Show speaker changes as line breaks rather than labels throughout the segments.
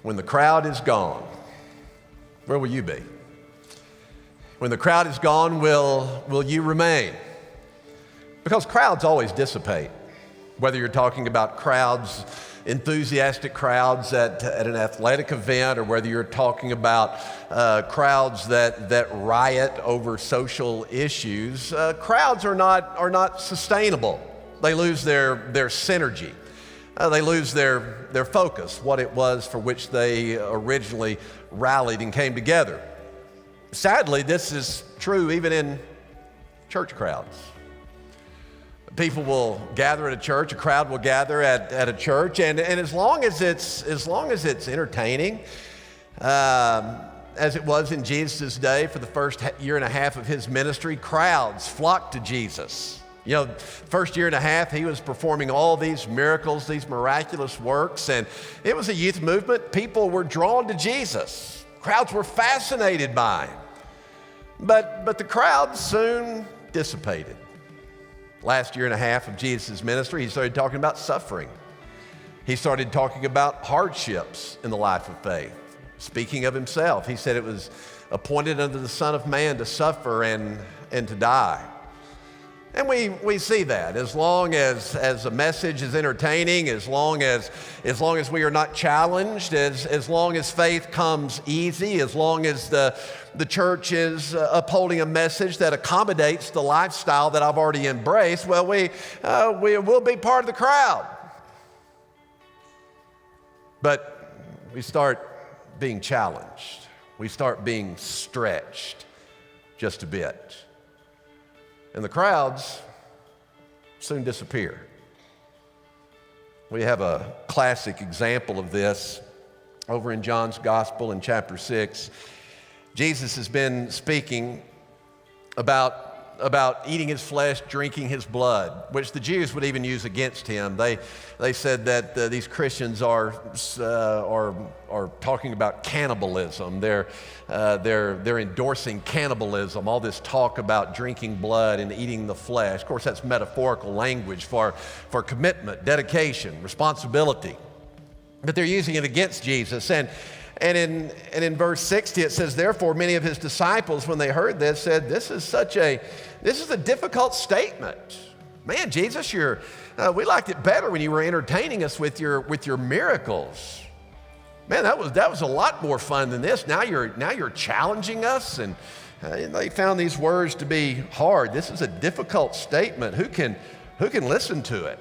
When the crowd is gone, where will you be? When the crowd is gone, will you remain? Because crowds always dissipate. Whether you're talking about crowds, enthusiastic crowds at an athletic event, or whether you're talking about crowds that riot over social issues, crowds are not sustainable. They lose their synergy. They lose their focus, what it was for which they originally rallied and came together. Sadly, this is true even in church crowds. People will gather at a church, a crowd will gather at a church, and as long as it's entertaining, as it was in Jesus' day for the first year and a half of his ministry, crowds flocked to Jesus. You know, first year and a half, he was performing all these miracles, these miraculous works, and it was a youth movement. People were drawn to Jesus. Crowds were fascinated by him. But the crowd soon dissipated. Last year and a half of Jesus' ministry, he started talking about suffering. He started talking about hardships in the life of faith. Speaking of himself, he said it was appointed unto the Son of Man to suffer and to die. And we see that as long as a message is entertaining, as long as we are not challenged, as long as faith comes easy, as long as the church is upholding a message that accommodates the lifestyle that I've already embraced, well, we will be part of the crowd. But we start being challenged. We start being stretched just a bit. And the crowds soon disappear. We have a classic example of this over in John's Gospel in chapter 6. Jesus has been speaking about eating his flesh, drinking his blood, which the Jews would even use against him. They said that these Christians are talking about cannibalism. They're endorsing cannibalism. All this talk about drinking blood and eating the flesh. Of course, that's metaphorical language for commitment, dedication, responsibility. But they're using it against Jesus. And in verse 60 it says, therefore many of his disciples, when they heard this, said, this is a difficult statement. Man, Jesus, we liked it better when you were entertaining us with your miracles. Man, that was a lot more fun than this. Now you're challenging us, and they found these words to be hard. This is a difficult statement. Who can listen to it?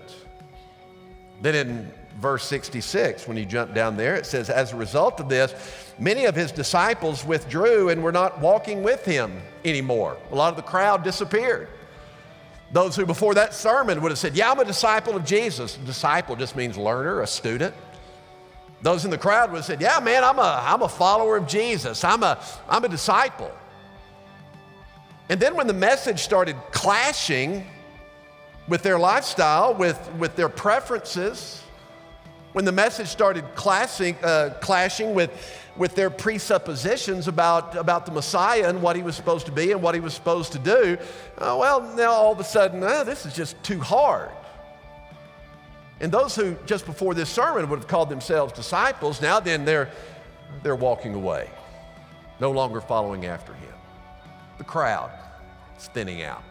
Then in verse 66, when you jump down there, it says, as a result of this, many of his disciples withdrew and were not walking with him anymore. A lot of the crowd disappeared. Those who before that sermon would have said, yeah, I'm a disciple of Jesus. A disciple just means learner, a student. Those in the crowd would have said, yeah, man, I'm a follower of Jesus. I'm a disciple. And then when the message started clashing with their lifestyle, with their preferences, when the message started clashing with their presuppositions about the Messiah and what he was supposed to be and what he was supposed to do, well, now all of a sudden, this is just too hard. And those who just before this sermon would have called themselves disciples, now then they're walking away, no longer following after him. The crowd is thinning out.